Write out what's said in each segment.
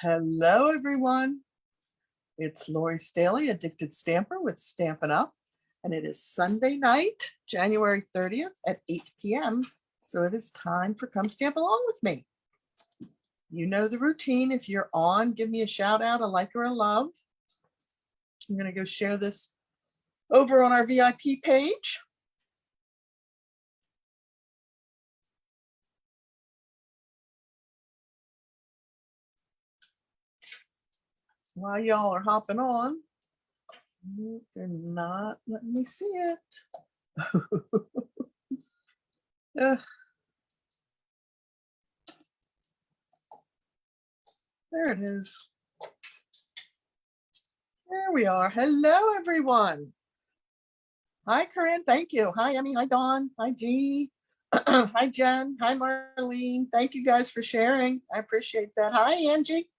Hello, everyone. It's Lori Staley, Addicted Stamper with Stampin' Up. And it is Sunday night, January 30th at 8 p.m. So it is time for Come Stamp Along with me. You know the routine. If you're on, give me a shout out, a like, or a love. I'm going to go share this over on our VIP page. While y'all are hopping on, they're not letting me see it. There it is. There we are. Hello, everyone. Hi, Corinne. Thank you. Hi, Emmy. Hi, Dawn. Hi, Jeannie. Hi, Jen. Hi, Marlene. Thank you guys for sharing. I appreciate that. Hi, Angie.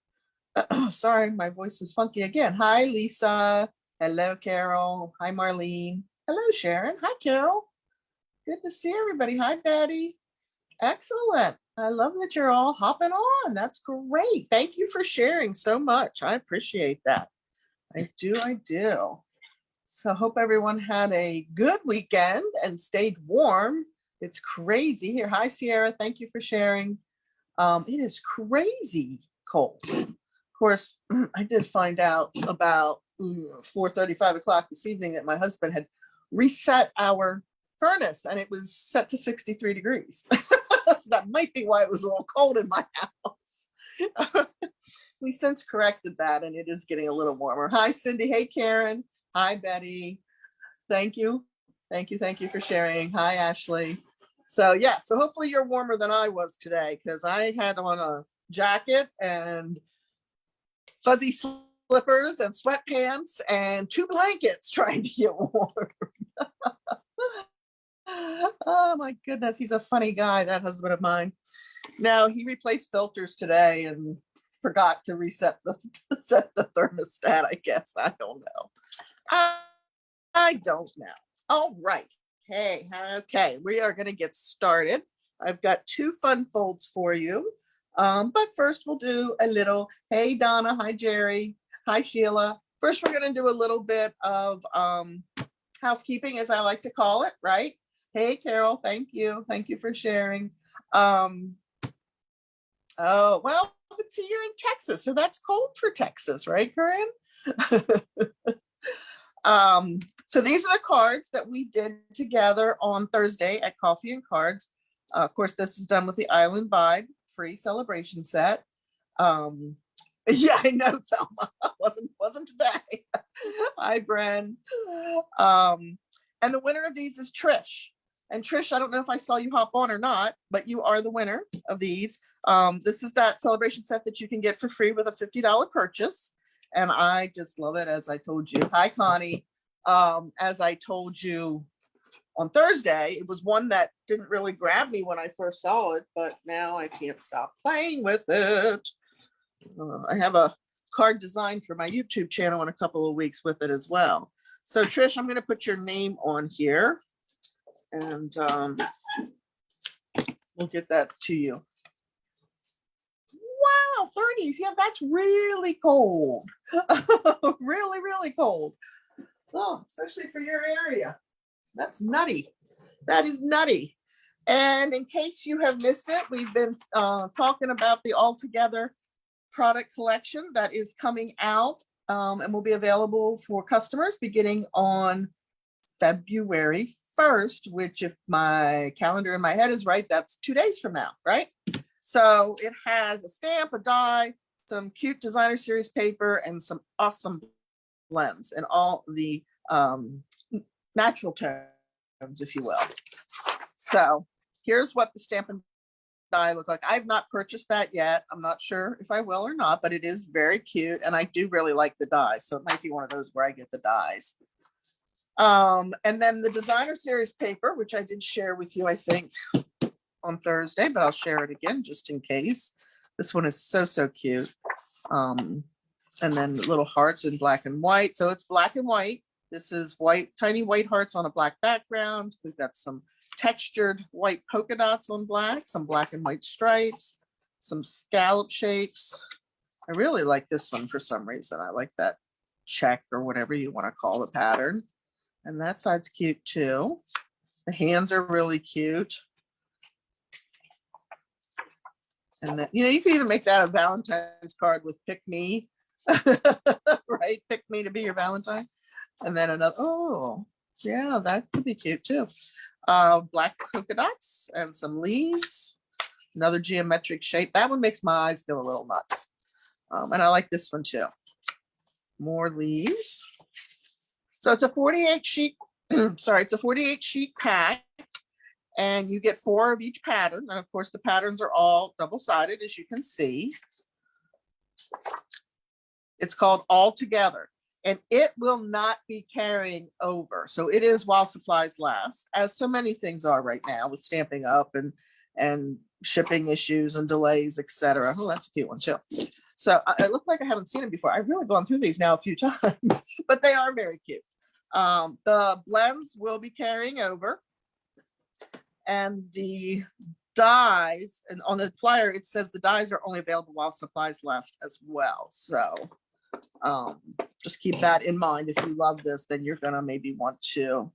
Sorry, my voice is funky again. Hi, Lisa. Hello, Carol. Hi, Marlene. Hello, Sharon. Hi, Carol. Good to see everybody. Hi, Betty. Excellent. I love that you're all hopping on. That's great. Thank you for sharing so much. I appreciate that. I do. So I hope everyone had a good weekend and stayed warm. It's crazy here. Hi, Sierra. Thank you for sharing. It is crazy cold. Of course, I did find out about 4:30, 5 o'clock this evening that my husband had reset our furnace and it was set to 63 degrees. So that might be why it was a little cold in my house. We since corrected that and it is getting a little warmer. Hi, Cindy. Hey, Karen. Hi, Betty. Thank you. Thank you for sharing. Hi, Ashley. So yeah, so hopefully you're warmer than I was today because I had on a jacket and fuzzy slippers and sweatpants and 2 blankets trying to get warm. Oh my goodness, he's a funny guy, that husband of mine. Now he replaced filters today and forgot to reset set the thermostat, I guess. I don't know. I don't know. All right. Hey, okay, we are going to get started. I've got 2 fun folds for you. But first we'll do a little, hey, Donna, hi, Jerry, hi, Sheila. First, we're going to do a little bit of housekeeping, as I like to call it, right? Hey, Carol, thank you. Thank you for sharing. Oh, well, let's see, you're in Texas, so that's cold for Texas, right, Corinne? So these are the cards that we did together on Thursday at Coffee and Cards. Of course, this is done with the Island Vibe free celebration set. Yeah, I know, Thelma. wasn't today. Hi, Bren. And the winner of these is Trish. And Trish, I don't know if I saw you hop on or not, but you are the winner of these. This is that celebration set that you can get for free with a $50 purchase. And I just love it, as I told you. Hi, Connie. As I told you on Thursday, it was one that didn't really grab me when I first saw it, but now I can't stop playing with it. I have a card designed for my YouTube channel in a couple of weeks with it as well. So Trish, I'm going to put your name on here and we'll get that to you. Wow, 30s. Yeah, that's really cold. Really, really cold. Oh, especially for your area. That's nutty. That is nutty. And in case you have missed it, we've been talking about the All Together product collection that is coming out and will be available for customers beginning on February 1st, which, if my calendar in my head is right, that's 2 days from now, right? So it has a stamp, a die, some cute designer series paper, and some awesome blends and all the natural tones, if you will. So here's what the Stampin' die look like. I've not purchased that yet. I'm not sure if I will or not, but it is very cute and I do really like the die. So it might be one of those where I get the dies. And then the designer series paper, which I did share with you, I think, on Thursday, but I'll share it again just in case. This one is so cute. And then little hearts in black and white. So it's black and white. This is white, tiny white hearts on a black background. We've got some textured white polka dots on black, some black and white stripes, some scallop shapes, I really like this one for some reason. I like that check or whatever you want to call the pattern. And that side's cute too. The hands are really cute. And then, you can even make that a Valentine's card with pick me, right? Pick me to be your Valentine. And then another, oh, yeah, that could be cute too. Black polka dots and some leaves. Another geometric shape. That one makes my eyes go a little nuts. And I like this one too. More leaves. So it's a 48 sheet, sorry, it's a 48 sheet pack. And you get 4 of each pattern. And of course, the patterns are all double-sided, as you can see. It's called All Together, and it will not be carrying over. So it is while supplies last, as so many things are right now with Stampin' Up and shipping issues and delays, etc. Oh, that's a cute one too. So it looked like I haven't seen them before. I've really gone through these now a few times, but they are very cute. The blends will be carrying over. And the dies, and on the flyer, it says the dies are only available while supplies last as well. So just keep that in mind. If you love this, then you're gonna maybe want to,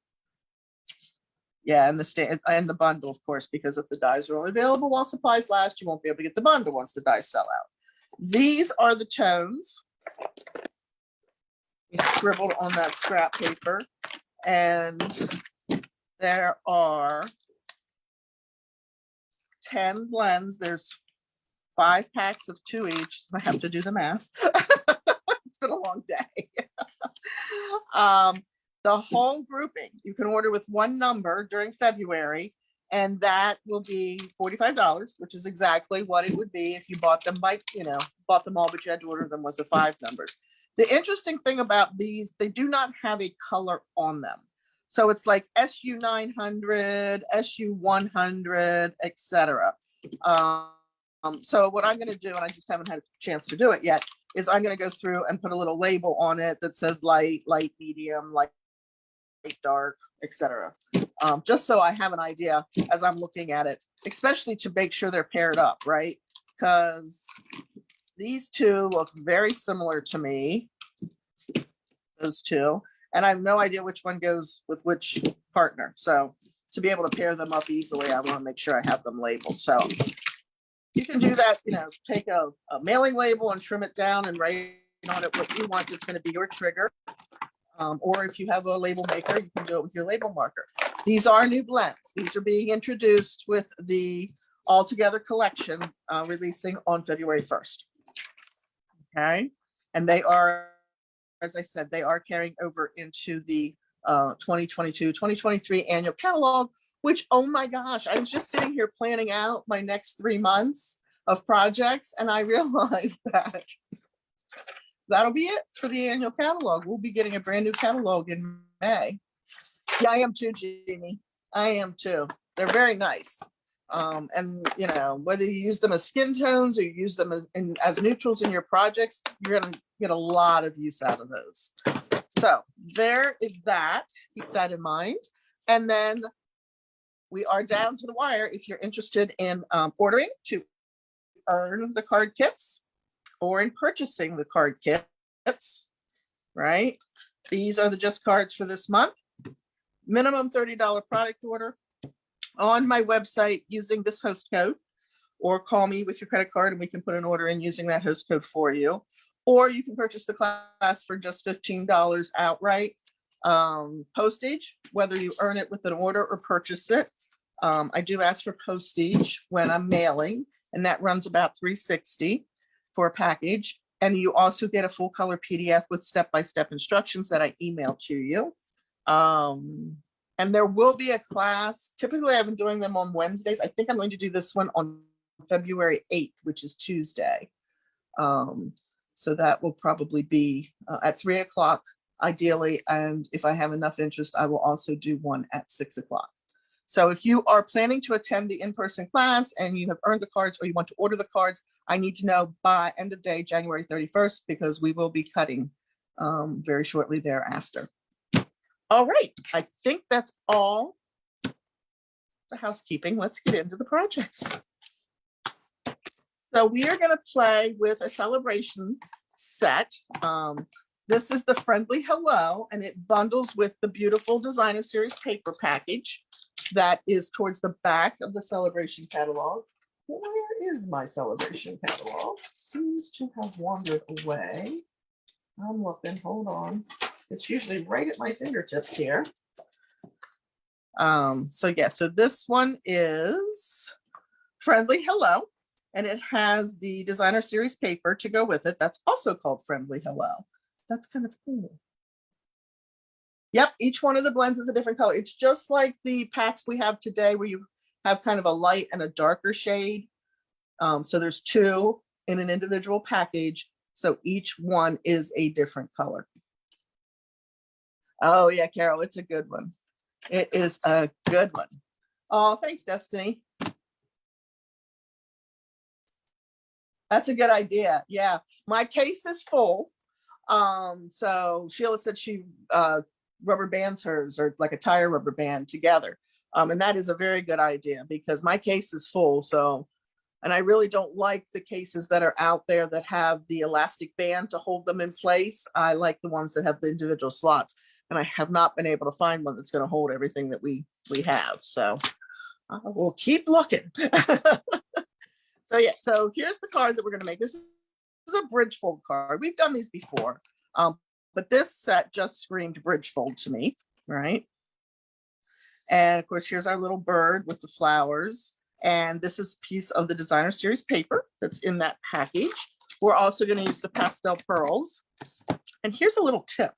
yeah, and the bundle, of course, because if the dies are only available while supplies last, you won't be able to get the bundle once the dies sell out. These are the tones. We scribbled on that scrap paper, and there are 10 blends. There's 5 packs of 2 each. I have to do the math. It's been a long day. The whole grouping you can order with one number during February, and that will be $45, which is exactly what it would be if you bought them by, bought them all, but you had to order them with the 5 numbers. The interesting thing about these, they do not have a color on them. So it's like SU 900, SU 100, etc. So what I'm going to do, and I just haven't had a chance to do it yet, is I'm going to go through and put a little label on it that says light, light, medium, light, dark, etc. Just so I have an idea as I'm looking at it, especially to make sure they're paired up, right? Because these two look very similar to me, those two. And I have no idea which one goes with which partner. So to be able to pair them up easily, I want to make sure I have them labeled. So you can do that, take a mailing label and trim it down and write on it what you want. It's going to be your trigger. Or if you have a label maker, you can do it with your label marker. These are new blends. These are being introduced with the All Together collection releasing on February 1st. Okay. And they are, as I said, they are carrying over into the 2022-2023 annual catalog, which, oh my gosh, I was just sitting here planning out my next 3 months of projects, and I realized that that'll be it for the annual catalog. We'll be getting a brand new catalog in May. Yeah, I am too, Jeannie. I am too. They're very nice. And whether you use them as skin tones or you use them as neutrals in your projects, you're going to get a lot of use out of those. So there is that. Keep that in mind. And then we are down to the wire if you're interested in ordering to earn the card kits or in purchasing the card kits, right? These are the just cards for this month. Minimum $30 product order on my website using this host code, or call me with your credit card and we can put an order in using that host code for you. Or you can purchase the class for just $15 outright. Postage, whether you earn it with an order or purchase it. I do ask for postage when I'm mailing, and that runs about $360 for a package. And you also get a full color PDF with step-by-step instructions that I email to you. And there will be a class. Typically, I've been doing them on Wednesdays. I think I'm going to do this one on February 8th, which is Tuesday. So that will probably be at 3 o'clock, ideally. And if I have enough interest, I will also do one at 6 o'clock. So if you are planning to attend the in-person class and you have earned the cards or you want to order the cards, I need to know by end of day, January 31st, because we will be cutting very shortly thereafter. All right, I think that's all the housekeeping. Let's get into the projects. So we are going to play with a celebration set. This is the Friendly Hello, and it bundles with the beautiful Designer Series paper package that is towards the back of the celebration catalog. Where is my celebration catalog? Seems to have wandered away. I'm looking, hold on. It's usually right at my fingertips here. So this one is Friendly Hello, and it has the Designer Series paper to go with it. That's also called Friendly Hello. That's kind of cool. Yep, each one of the blends is a different color. It's just like the packs we have today where you have kind of a light and a darker shade. So there's two in an individual package. So each one is a different color. Oh yeah, Carol, it's a good one. It is a good one. Oh, thanks, Destiny. That's a good idea. Yeah, my case is full. So Sheila said she rubber bands hers, or like a tire rubber band together. And that is a very good idea because my case is full. So, and I really don't like the cases that are out there that have the elastic band to hold them in place. I like the ones that have the individual slots, and I have not been able to find one that's going to hold everything that we have. So we'll keep looking. So yeah, so here's the card that we're going to make. This is a bridge fold card. We've done these before, but this set just screamed bridge fold to me, right? And of course, here's our little bird with the flowers. And this is a piece of the Designer Series paper that's in that package. We're also going to use the pastel pearls. And here's a little tip.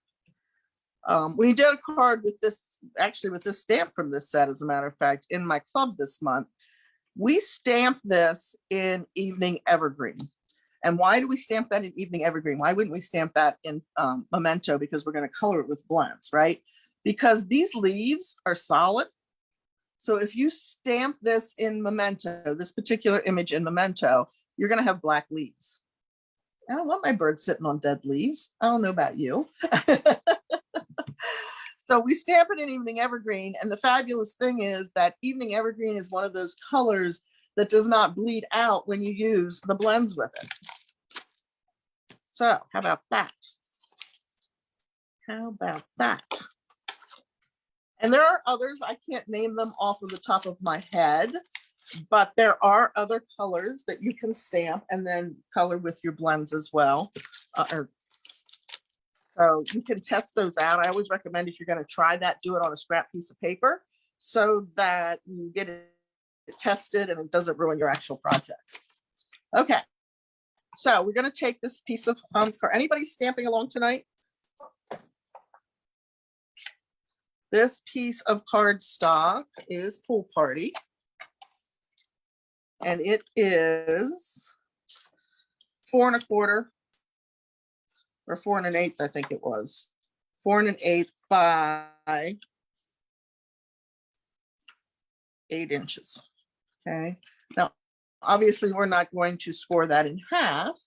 We did a card with this, actually with this stamp from this set, as a matter of fact, in my club this month. We stamped this in Evening Evergreen. And why do we stamp that in Evening Evergreen? Why wouldn't we stamp that in Memento? Because we're going to color it with blends, right? Because these leaves are solid. So if you stamp this in Memento, this particular image in Memento, you're going to have black leaves. I don't want my bird sitting on dead leaves. I don't know about you. So we stamp it in Evening Evergreen. And the fabulous thing is that Evening Evergreen is one of those colors that does not bleed out when you use the blends with it. So how about that? How about that? And there are others, I can't name them off of the top of my head, but there are other colors that you can stamp and then color with your blends as well. So you can test those out. I always recommend, if you're going to try that, do it on a scrap piece of paper so that you get it tested and it doesn't ruin your actual project. Okay, so we're going to take this piece of for anybody stamping along tonight. This piece of cardstock is Pool Party, and it is 4 1/4 or 4 1/8, I think it was 4 1/8 by 8 inches. Okay, now obviously we're not going to score that in half.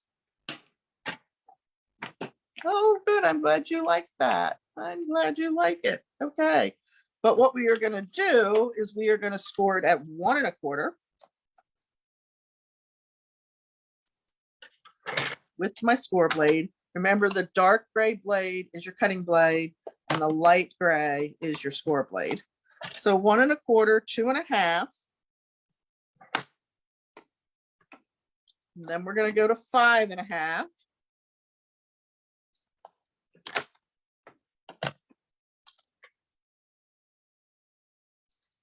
Oh, good. I'm glad you like that. I'm glad you like it. Okay. But what we are going to do is we are going to score it at 1 1/4 with my score blade. Remember, the dark gray blade is your cutting blade and the light gray is your score blade. So 1 1/4, 2 1/2. And then we're going to go to 5 1/2.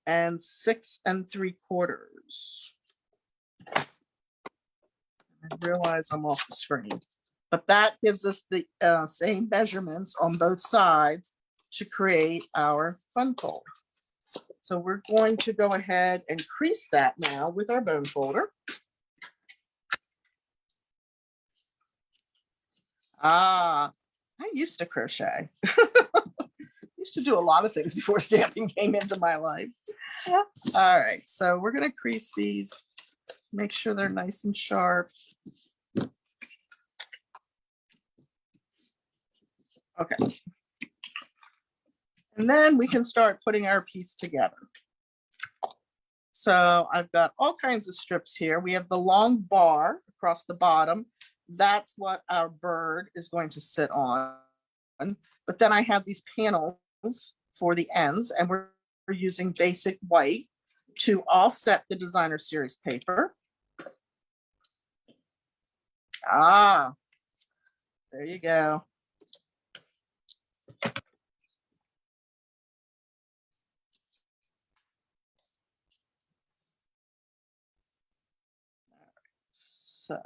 And 6 3/4. I realize I'm off the screen, but that gives us the same measurements on both sides to create our fun fold. So we're going to go ahead and crease that now with our bone folder. I used to crochet. Used to do a lot of things before stamping came into my life. All right, so we're going to crease these, make sure they're nice and sharp. Okay. And then we can start putting our piece together. So I've got all kinds of strips here. We have the long bar across the bottom. That's what our bird is going to sit on. But then I have these panels for the ends, and we're using basic white to offset the designer series paper. Ah, there you go. So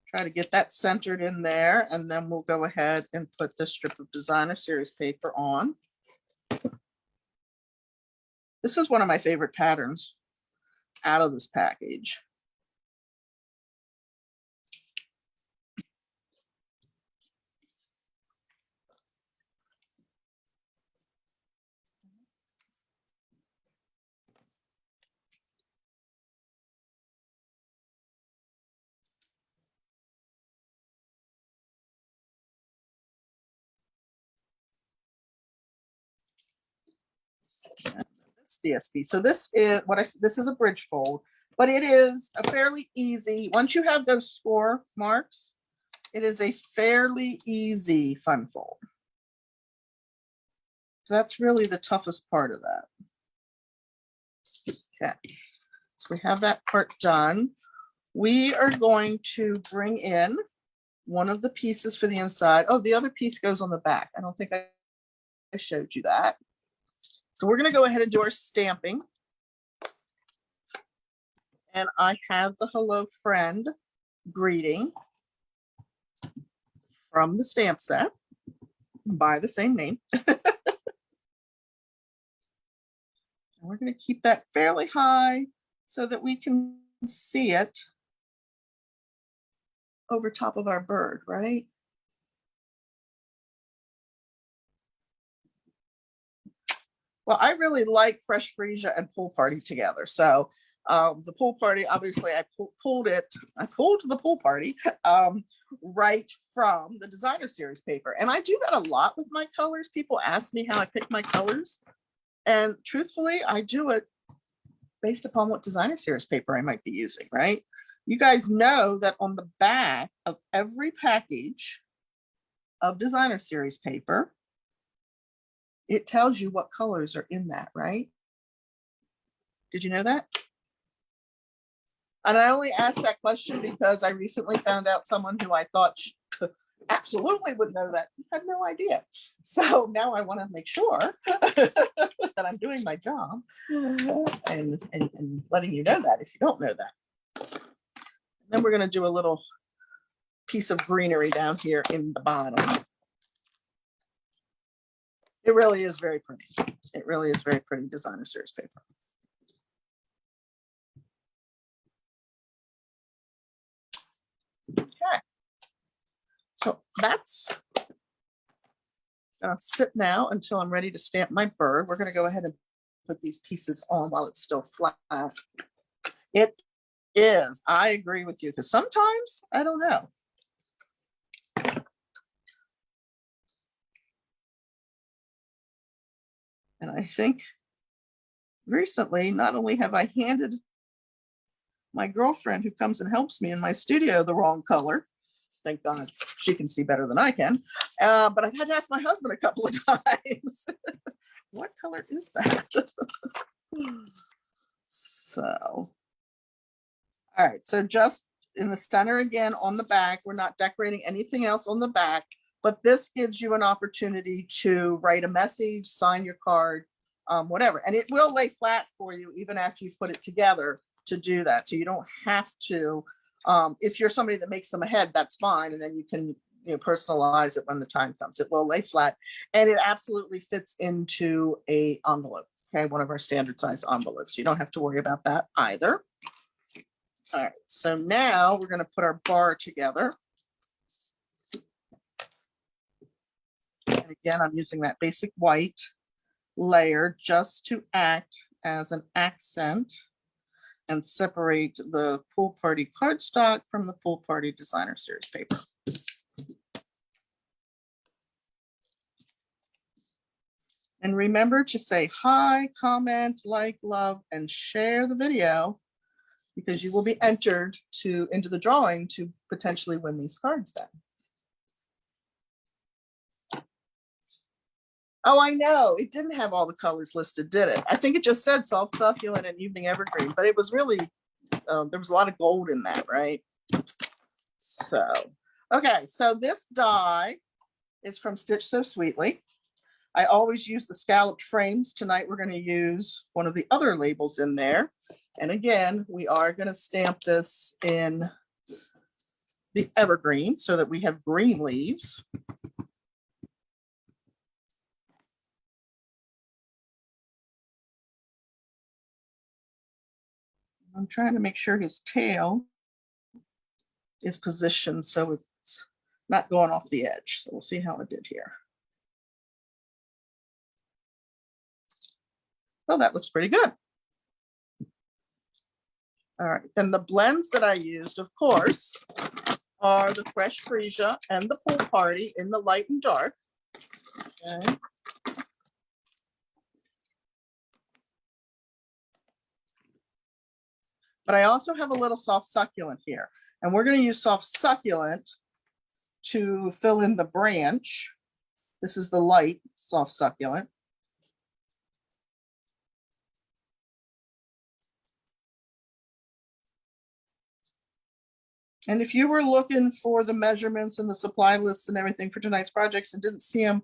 try to get that centered in there, and then we'll go ahead and put the strip of designer series paper on. This is one of my favorite patterns out of this package. DSP. So this is what this is a bridge fold, but it is a fairly easy, once you have those score marks, it is a fairly easy fun fold. So that's really the toughest part of that. Okay, so we have that part done. We are going to bring in one of the pieces for the inside. Oh, the other piece goes on the back. I don't think I showed you that. So we're going to go ahead and do our stamping. And I have the hello friend greeting from the stamp set by the same name. We're going to keep that fairly high so that we can see it over top of our bird, right? Well, I really like Fresh Freesia and Pool Party together. So the Pool Party, obviously I pulled the Pool Party right from the designer series paper. And I do that a lot with my colors. People ask me how I pick my colors. And truthfully, I do it based upon what designer series paper I might be using, right? You guys know that on the back of every package of designer series paper, it tells you what colors are in that, right? Did you know that? And I only asked that question because I recently found out someone who I thought absolutely would know that. I had no idea. So now I want to make sure that I'm doing my job and letting you know that if you don't know that. And then we're going to do a little piece of greenery down here in the bottom. It really is very pretty. It really is very pretty designer series paper. Okay. So that's gonna sit now until I'm ready to stamp my bird. We're gonna go ahead and put these pieces on while it's still flat. It is. I agree with you because sometimes I don't know. And I think recently, not only have I handed my girlfriend who comes and helps me in my studio the wrong color, thank God she can see better than I can, but I've had to ask my husband a couple of times, what color is that? So, all right, so just in the center again on the back, we're not decorating anything else on the back, but this gives you an opportunity to write a message, sign your card, whatever. And it will lay flat for you even after you've put it together to do that. So you don't have to, if you're somebody that makes them ahead, that's fine. And then you can personalize it when the time comes. It will lay flat and it absolutely fits into a envelope. Okay, one of our standard size envelopes. You don't have to worry about that either. All right, so now we're going to put our bar together. And again, I'm using that basic white layer just to act as an accent and separate the Pool Party cardstock from the Pool Party designer series paper. And remember to say hi, comment, like, love, and share the video, because you will be entered into the drawing to potentially win these cards then. Oh, I know. It didn't have all the colors listed, did it? I think it just said soft succulent and evening evergreen, but it was really, there was a lot of gold in that, right? So, okay. So this die is from Stitch So Sweetly. I always use the scalloped frames. Tonight, we're going to use one of the other labels in there. And again, we are going to stamp this in the evergreen so that we have green leaves. I'm trying to make sure his tail is positioned so it's not going off the edge. So we'll see how it did here. Oh, that looks pretty good. All right, then the blends that I used, of course, are the Fresh Freesia and the Pool Party in the light and dark. Okay. But I also have a little soft succulent here, and we're going to use soft succulent to fill in the branch. This is the light soft succulent. And if you were looking for the measurements and the supply lists and everything for tonight's projects and didn't see them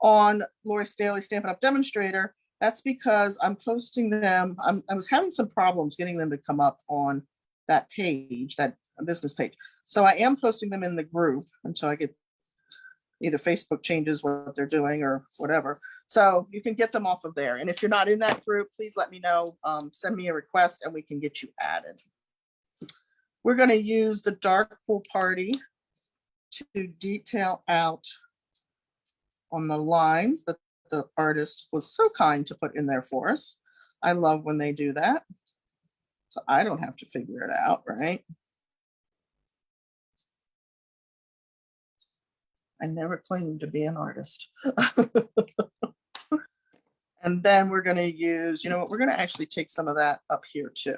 on Lori Staley Stampin' Up! Demonstrator, that's because I'm posting them. I was having some problems getting them to come up on that page, that business page. So I am posting them in the group until I get either Facebook changes what they're doing or whatever. So you can get them off of there. And if you're not in that group, please let me know. Send me a request and we can get you added. We're going to use the Dark Pool Party to detail out on the lines that the artist was so kind to put in there for us. I love when they do that. So I don't have to figure it out, right? I never claimed to be an artist. And then we're going to use, you know what, we're going to actually take some of that up here too.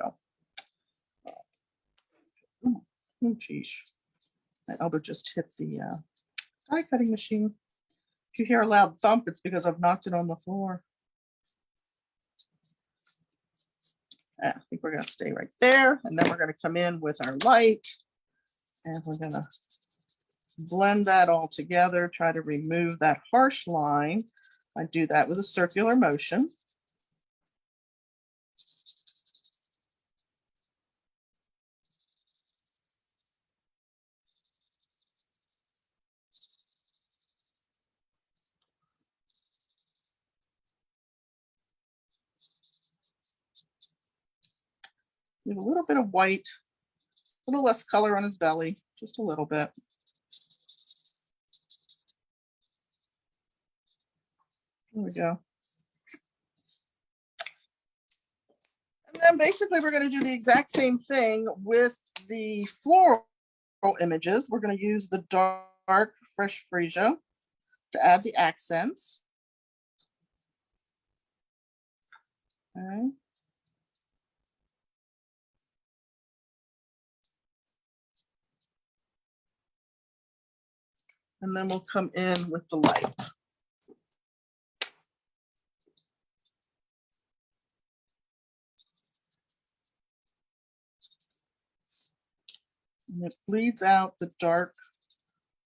Oh, geez. My elbow just hit the die cutting machine. If you hear a loud thump, it's because I've knocked it on the floor. I think we're going to stay right there. And then we're going to come in with our light. And we're going to blend that all together, try to remove that harsh line. I do that with a circular motion. With a little bit of white, a little less color on his belly, just a little bit. There we go. And then basically we're going to do the exact same thing with the floral images. We're going to use the dark Fresh Freesia to add the accents. Okay. And then we'll come in with the light. And it bleeds out the dark,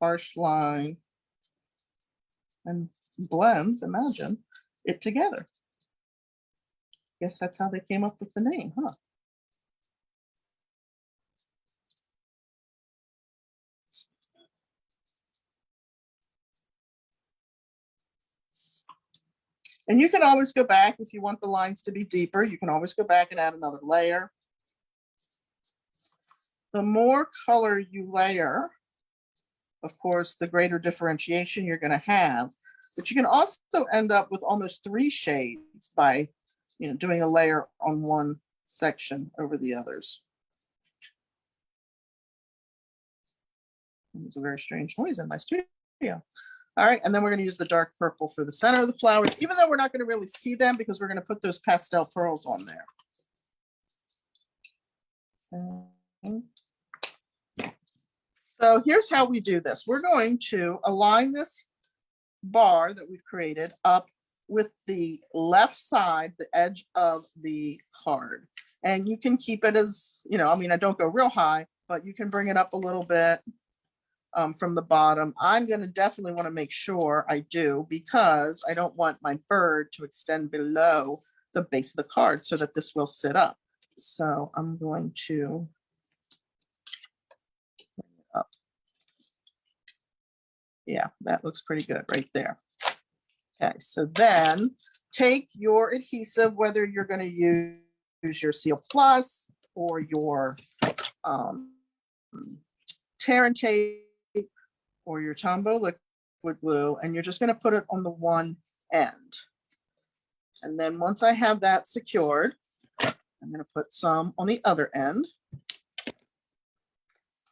harsh line and blends, imagine, it together. Guess that's how they came up with the name, huh? And you can always go back if you want the lines to be deeper. You can always go back and add another layer. The more color you layer, of course, the greater differentiation you're going to have. But you can also end up with almost 3 shades by, you know, doing a layer on one section over the others. It was a very strange noise in my studio. All right, and then we're going to use the dark purple for the center of the flowers, even though we're not going to really see them because we're going to put those pastel pearls on there. Okay. So here's how we do this. We're going to align this bar that we've created up with the left side, the edge of the card. And you can keep it as, you know, I mean, I don't go real high, but you can bring it up a little bit. From the bottom. I'm going to definitely want to make sure I do because I don't want my bird to extend below the base of the card so that this will sit up. So I'm going to bring it up. Yeah, that looks pretty good right there. Okay, so then take your adhesive, whether you're going to use your Seal Plus or your tear and tape or your Tombow liquid glue, and you're just going to put it on the one end. And then once I have that secured, I'm going to put some on the other end.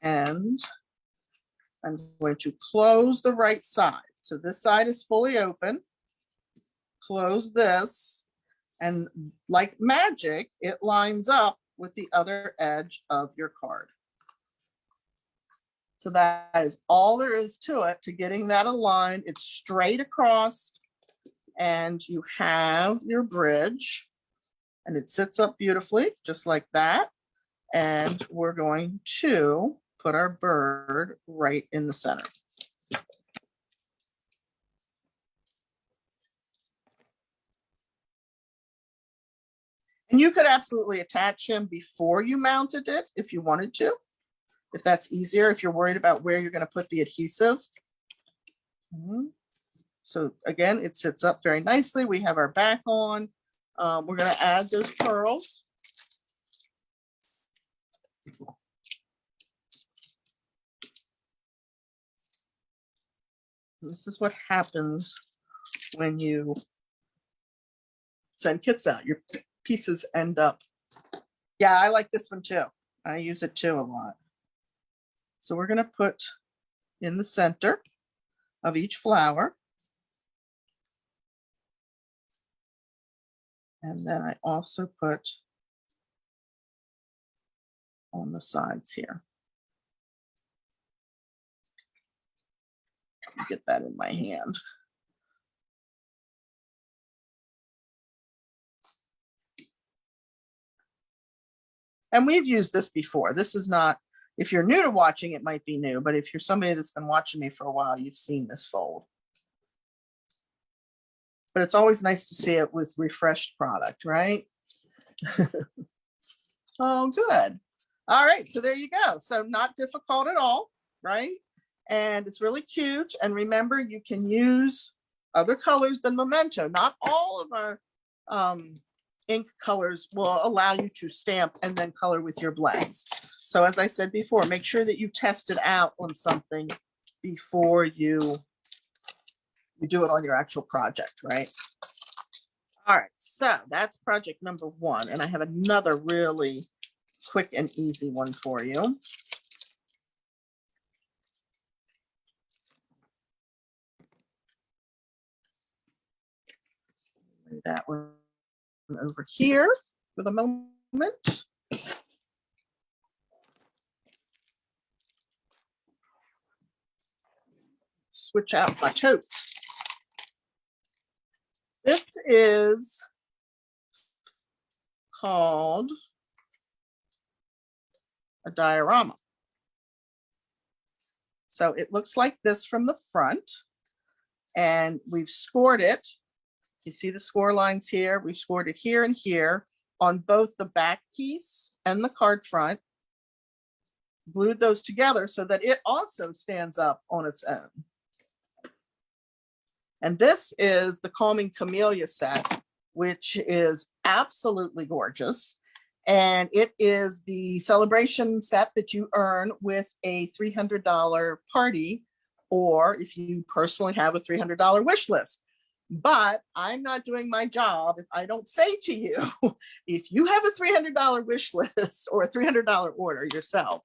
And I'm going to close the right side. So this side is fully open. Close this, and like magic, it lines up with the other edge of your card. So that is all there is to it, to getting that aligned. It's straight across, and you have your bridge, and it sits up beautifully, just like that. And we're going to put our bird right in the center. And you could absolutely attach him before you mounted it if you wanted to. If that's easier, if you're worried about where you're going to put the adhesive. So again, it sits up very nicely. We have our back on. We're going to add those pearls. This is what happens when you send kits out. Your pieces end up. Yeah, I like this one too. I use it too a lot. So we're going to put in the center of each flower. And then I also put on the sides here. Get that in my hand. And we've used this before. This is not, if you're new to watching, it might be new, but if you're somebody that's been watching me for a while, you've seen this fold. But it's always nice to see it with refreshed product, right? Oh, good. All right, so there you go. So not difficult at all, right? And it's really cute. And remember, you can use other colors than Memento. Not all of our ink colors will allow you to stamp and then color with your blends. So as I said before, make sure that you test it out on something before you do it on your actual project, right? All right, so that's project number one. And I have another really quick and easy one for you. Lay that one over here for the moment. Switch out my totes. This is called a diorama. So it looks like this from the front, and we've scored it. You see the score lines here. We've scored it here and here on both the back piece and the card front, glued those together so that it also stands up on its own. And this is the Calming Camelia set, which is absolutely gorgeous. And it is the celebration set that you earn with a $300 party, or if you personally have a $300 wish list. But I'm not doing my job if I don't say to you, if you have a $300 wish list or a $300 order yourself,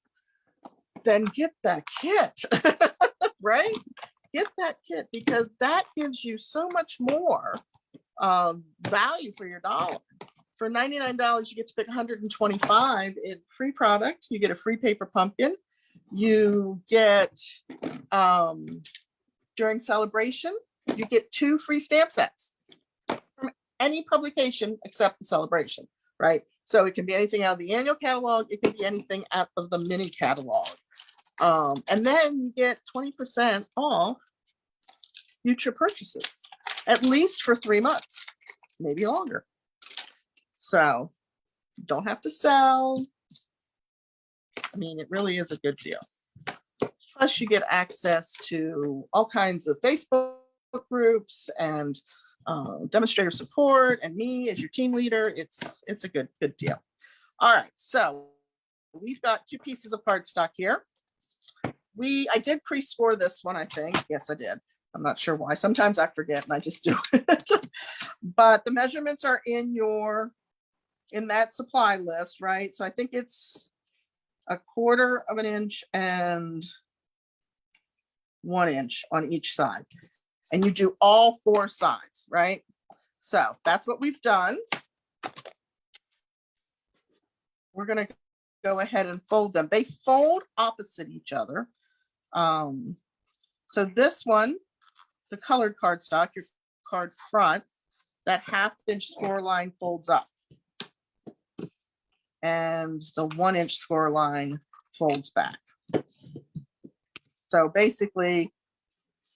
then get that kit, right? get that kit because that gives you so much more value for your dollar. For $99, you get to pick 125 in free product. You get a free paper pumpkin. You get, during celebration, you get 2 free stamp sets from any publication except the celebration, right? So it can be anything out of the annual catalog. It can be anything out of the mini catalog. And then you get 20% off future purchases, at least for 3 months, maybe longer. So you don't have to sell. I mean, it really is a good deal. Plus you get access to all kinds of Facebook groups and demonstrator support and me as your team leader. It's a good deal. All right, so we've got 2 pieces of cardstock here. I did pre-score this one, I think. Yes, I did. I'm not sure why. Sometimes I forget and I just do it. But the measurements are in that supply list, right? So I think it's 1/4 of an inch and 1 inch on each side. And you do all 4 sides, right? So that's what we've done. We're going to go ahead and fold them. They fold opposite each other. So this one, the colored cardstock, your card front, that 1/2 inch score line folds up. And the 1 inch score line folds back. So basically,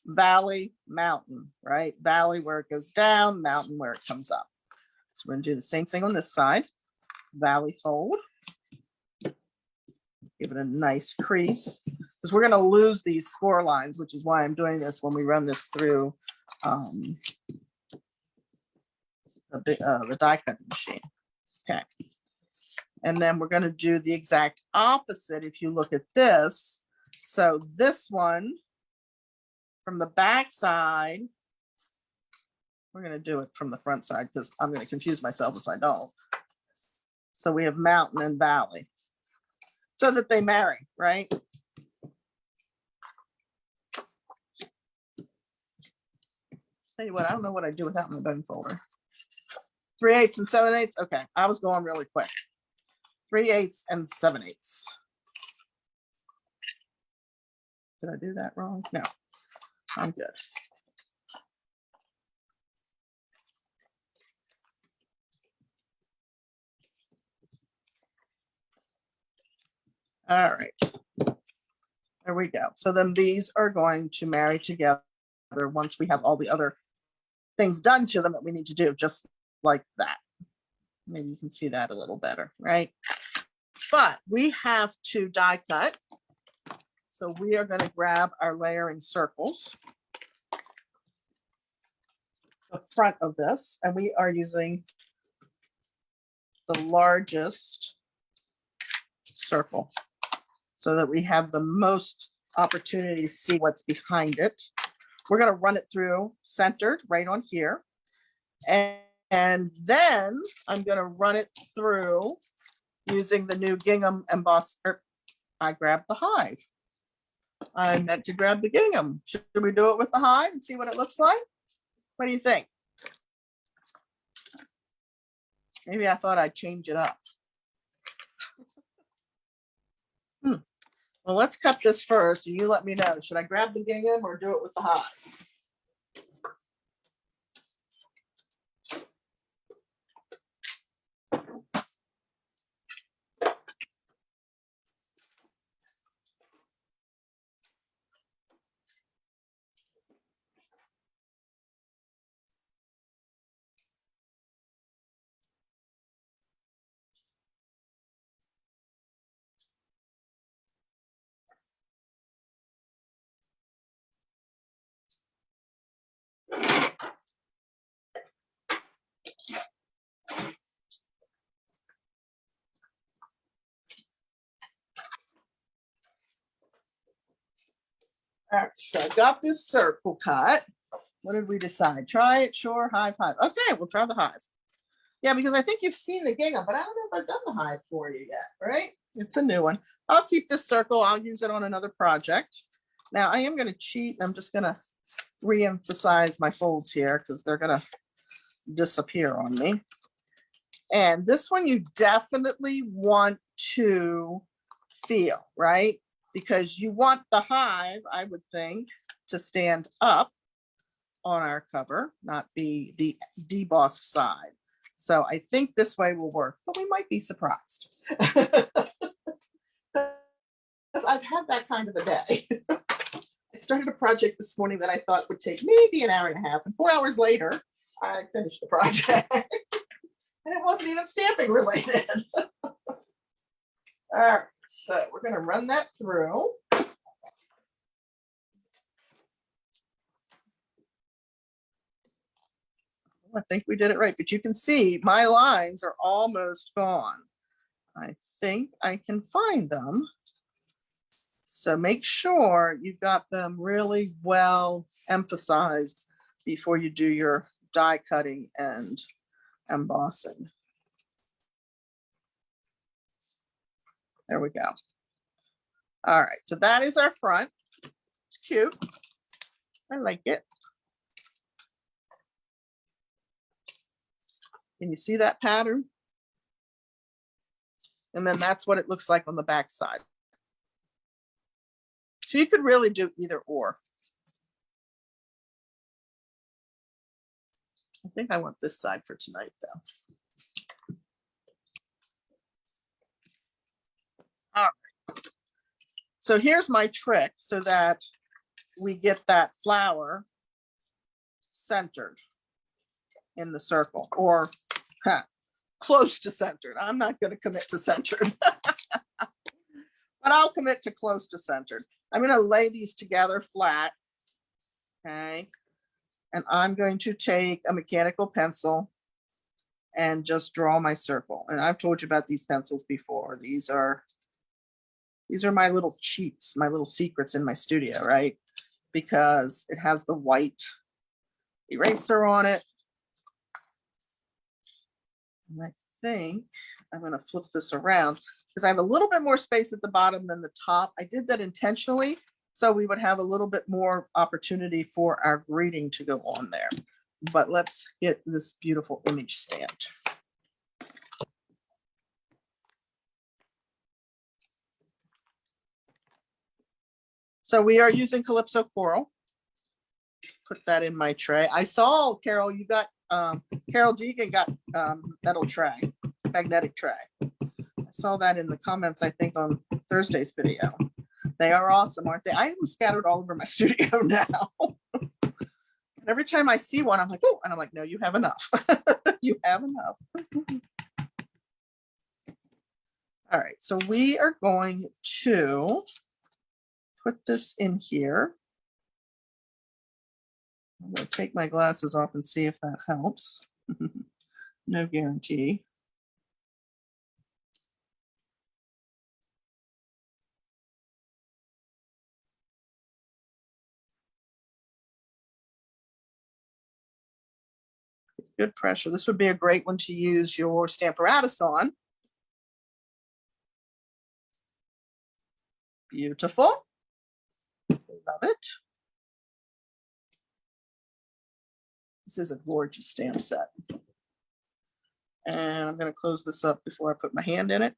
valley, mountain, right? Valley where it goes down, mountain where it comes up. So we're going to do the same thing on this side. Valley fold. Give it a nice crease because we're going to lose these score lines, which is why I'm doing this when we run this through the die cutting machine. Okay. And then we're going to do the exact opposite if you look at this. So this one from the back side, we're going to do it from the front side because I'm going to confuse myself if I don't. So we have mountain and valley so that they marry, right? Tell you what, I don't know what I do without my bone folder. 3/8 and 7/8. Okay, I was going really quick. 3/8 and 7/8. Did I do that wrong? No, I'm good. All right, there we go. So then these are going to marry together once we have all the other things done to them that we need to do, just like that. Maybe you can see that a little better, right? But we have to die cut. So we are going to grab our layering circles, the front of this, and we are using the largest circle so that we have the most opportunity to see what's behind it. We're going to run it through centered right on here. And then I'm going to run it through using the new gingham emboss. I grabbed the hive. I meant to grab the gingham. Should we do it with the hive and see what it looks like? What do you think? Maybe I thought I'd change it up. Well, let's cut this first and you let me know. Should I grab the gingham or do it with the hive? All right, so I got this circle cut. What did we decide? Try it, sure, hive, hive. Okay, we'll try the hive. Yeah, because I think you've seen the gingham, but I don't know if I've done the hive for you yet, right? It's a new one. I'll keep this circle. I'll use it on another project. Now I am going to cheat. I'm just going to re-emphasize my folds here because they're going to disappear on me. And this one you definitely want to feel, right? Because you want the hive, I would think, to stand up on our cover, not be the debossed side. So I think this way will work, but we might be surprised. Because I've had that kind of a day. I started a project this morning that I thought would take maybe an hour and a half, and 4 hours later, I finished the project. And it wasn't even stamping related. All right, so we're going to run that through. I think we did it right, but you can see my lines are almost gone. I think I can find them. So make sure you've got them really well emphasized before you do your die cutting and embossing. There we go. All right, so that is our front. It's cute. I like it. Can you see that pattern? And then that's what it looks like on the back side. So you could really do either or. I think I want this side for tonight though. All right. So here's my trick so that we get that flower centered in the circle, or close to centered. I'm not going to commit to centered, but I'll commit to close to centered. I'm going to lay these together flat. Okay. And I'm going to take a mechanical pencil and just draw my circle. And I've told you about these pencils before. These are my little cheats, my little secrets in my studio, right? Because it has the white eraser on it. And I think I'm going to flip this around because I have a little bit more space at the bottom than the top. I did that intentionally so we would have a little bit more opportunity for our greeting to go on there. But let's get this beautiful image stamped. So we are using Calypso Coral. Put that in my tray. I saw, Carol, you got, Carol Deegan got metal tray, magnetic tray. I saw that in the comments, I think, on Thursday's video. They are awesome, aren't they? I have them scattered all over my studio now. And every time I see one, I'm like, oh, and I'm like, no, you have enough. You have enough. All right, so we are going to put this in here. I'm going to take my glasses off and see if that helps. No guarantee. Good pressure. This would be a great one to use your Stamparatus on. Beautiful. Love it. This is a gorgeous stamp set. And I'm going to close this up before I put my hand in it.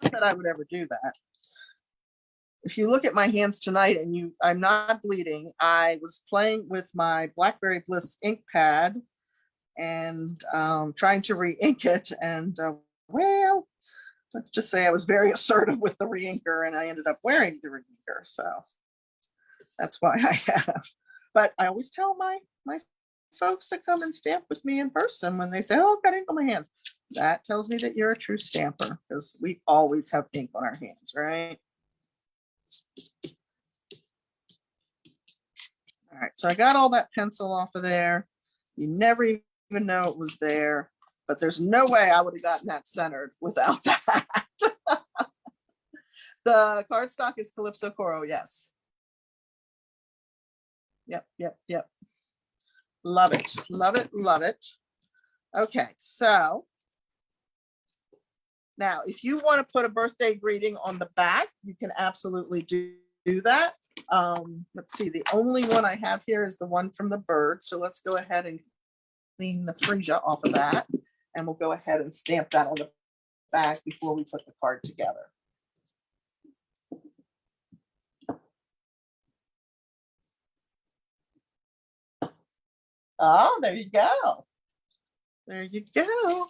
Not that I would ever do that. If you look at my hands tonight and I'm not bleeding, I was playing with my Blackberry Bliss ink pad and trying to re-ink it. And well, let's just say I was very assertive with the re-inker and I ended up wearing the re-inker. So that's why I have. But I always tell my folks that come and stamp with me in person when they say, oh, I've got ink on my hands. That tells me that you're a true stamper because we always have ink on our hands, right? All right, so I got all that pencil off of there. You never even know it was there, but there's no way I would have gotten that centered without that. The cardstock is Calypso Coral, yes. Yep, yep, yep. Love it, love it, love it. Okay, so Now, if you want to put a birthday greeting on the back, you can absolutely do that. Let's see, the only one I have here is the one from the bird. So let's go ahead and clean the freesia off of that. And we'll go ahead and stamp that on the back before we put the card together. Oh, there you go. There you go.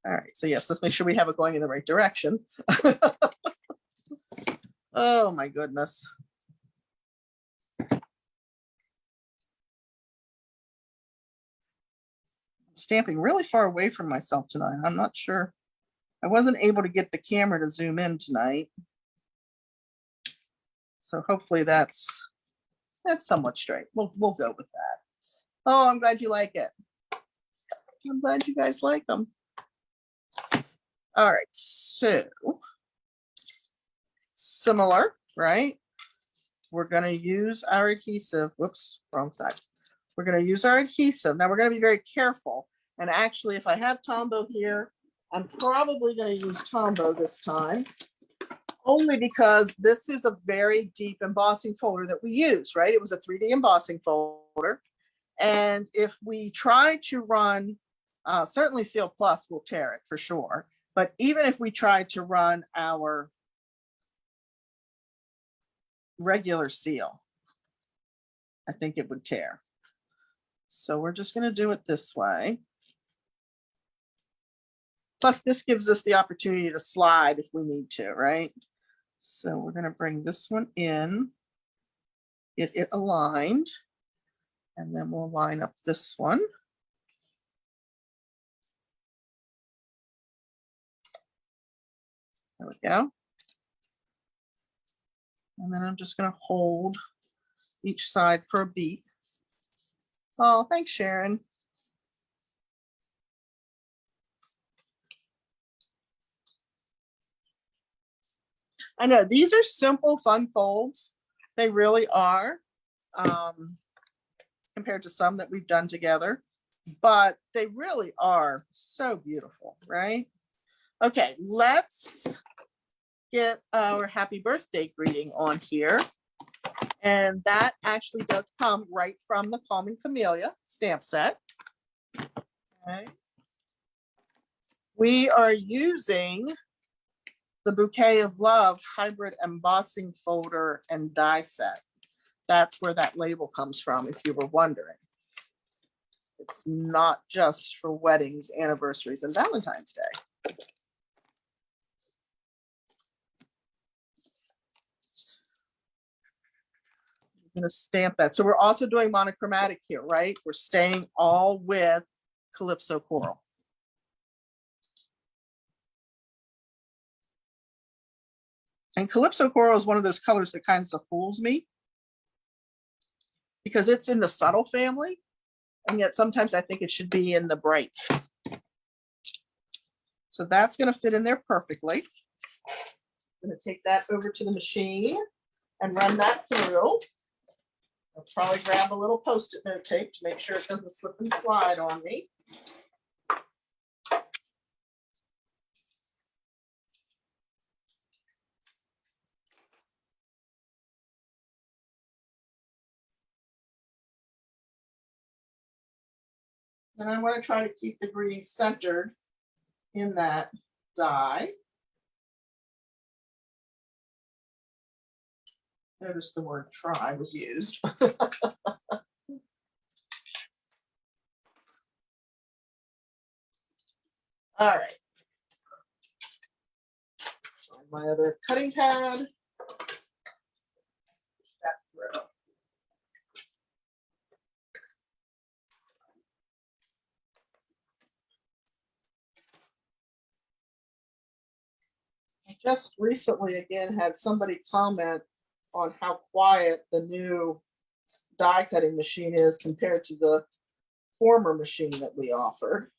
All right, so yes, let's make sure we have it going in the right direction. Oh my goodness. Stamping really far away from myself tonight. I'm not sure. I wasn't able to get the camera to zoom in tonight. So hopefully that's somewhat straight. We'll go with that. Oh, I'm glad you like it. I'm glad you guys like them. All right, so similar, right? We're going to use our adhesive. Whoops, wrong side. We're going to use our adhesive. Now we're going to be very careful. And actually, if I have Tombow here, I'm probably going to use Tombow this time, only because this is a very deep embossing folder that we use, right? It was a 3D embossing folder. And if we try to run, certainly Seal Plus will tear it for sure. But even if we try to run our regular seal, I think it would tear. So we're just going to do it this way. Plus, this gives us the opportunity to slide if we need to, right? So we're going to bring this one in, get it aligned, and then we'll line up this one. There we go. And then I'm just going to hold each side for a beat. Oh, thanks, Sharon. I know these are simple, fun folds. They really are, compared to some that we've done together, but they really are so beautiful, right? Okay, let's get our happy birthday greeting on here. And that actually does come right from the Calming Camelia stamp set. Okay. We are using the Bouquet of Love hybrid embossing folder and die set. That's where that label comes from, if you were wondering. It's not just for weddings, anniversaries, and Valentine's Day. I'm going to stamp that. So we're also doing monochromatic here, right? We're staying all with Calypso Coral. And Calypso Coral is one of those colors that kind of fools me because it's in the subtle family, and yet sometimes I think it should be in the bright. So that's going to fit in there perfectly. I'm going to take that over to the machine and run that through. I'll probably grab a little Post-it note tape to make sure it doesn't slip and slide on me. And I want to try to keep the green centered in that die. Notice the word try was used. All right. My other cutting pad. That through. I just recently again had somebody comment on how quiet the new die cutting machine is compared to the former machine that we offered.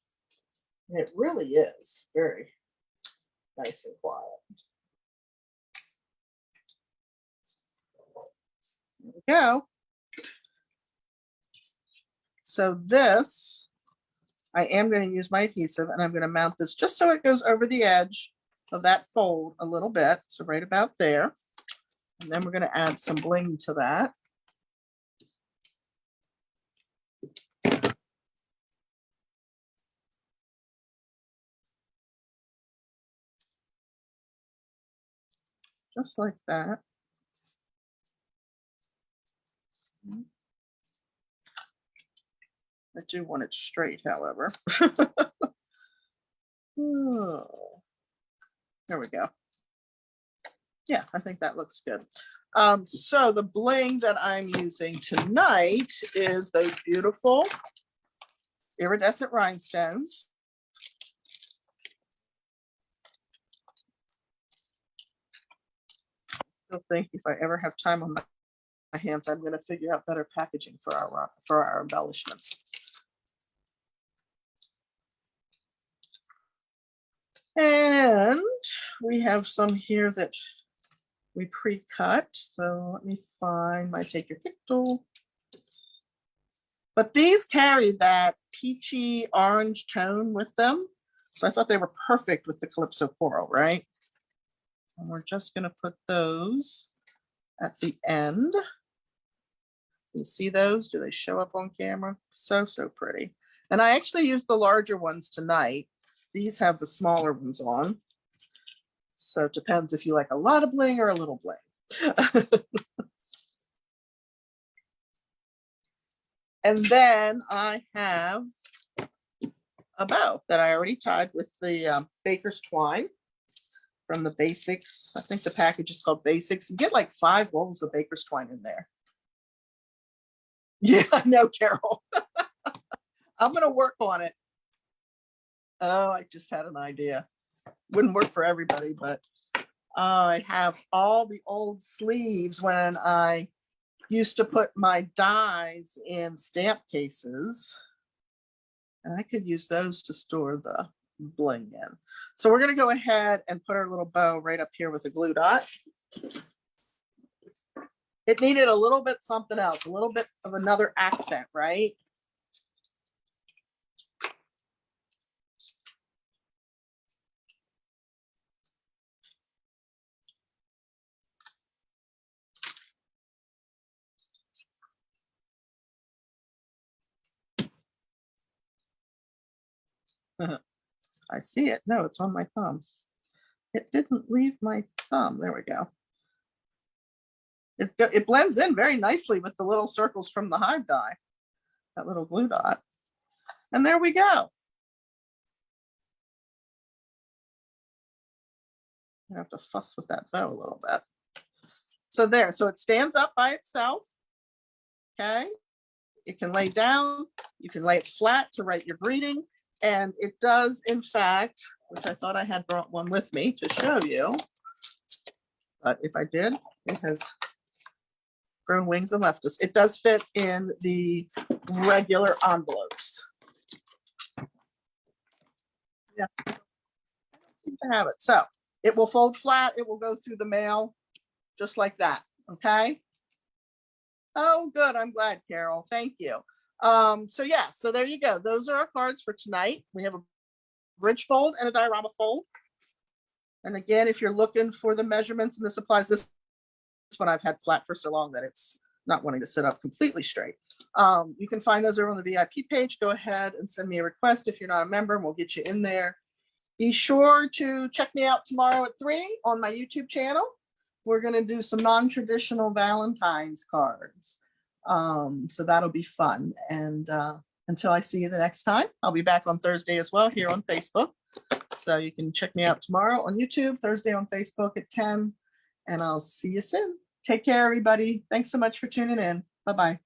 And it really is very nice and quiet. There we go. So this I am going to use my adhesive and I'm going to mount this just so it goes over the edge of that fold a little bit. So right about there. And then we're going to add some bling to that. Just like that. I do want it straight, however. Oh, there we go. Yeah, I think that looks good. So the bling that I'm using tonight is those beautiful iridescent rhinestones. I think if I ever have time on my hands, I'm going to figure out better packaging for our embellishments. And we have some here that we pre-cut. So let me find my take your pick tool. But these carry that peachy orange tone with them. So I thought they were perfect with the Calypso Coral, right? And we're just going to put those at the end. You see those? Do they show up on camera? So, so pretty. And I actually used the larger ones tonight. These have the smaller ones on. So it depends if you like a lot of bling or a little bling. And then I have a bow that I already tied with the Baker's Twine from the Basics. I think the package is called Basics. You get like 5 rolls of Baker's Twine in there. Yeah, I know, Carol. I'm going to work on it. Oh, I just had an idea. Wouldn't work for everybody, but I have all the old sleeves when I used to put my dies in stamp cases. And I could use those to store the bling in. So we're going to go ahead and put our little bow right up here with a glue dot. It needed a little bit something else, a little bit of another accent, right? I see it. No, it's on my thumb. It didn't leave my thumb. There we go. It blends in very nicely with the little circles from the hive die, that little glue dot. And there we go. I have to fuss with that bow a little bit. So there, so it stands up by itself. Okay. It can lay down. You can lay it flat to write your greeting. And it does, in fact, which I thought I had brought one with me to show you. But if I did, it has grown wings and left us. It does fit in the regular envelopes. Yeah, I don't seem to have it. So it will fold flat. It will go through the mail just like that. Okay. Oh, good. I'm glad, Carol. Thank you. So yeah, so there you go. Those are our cards for tonight. We have a bridge fold and a diorama fold. And again, if you're looking for the measurements and the supplies, this one I've had flat for so long that it's not wanting to sit up completely straight. You can find those over on the VIP page. Go ahead and send me a request if you're not a member, and we'll get you in there. Be sure to check me out tomorrow at 3 on my YouTube channel. We're going to do some non-traditional Valentine's cards. So that'll be fun. And until I see you the next time, I'll be back on Thursday as well here on Facebook. So you can check me out tomorrow on YouTube, Thursday on Facebook at 10, and I'll see you soon. Take care, everybody. Thanks so much for tuning in. Bye-bye.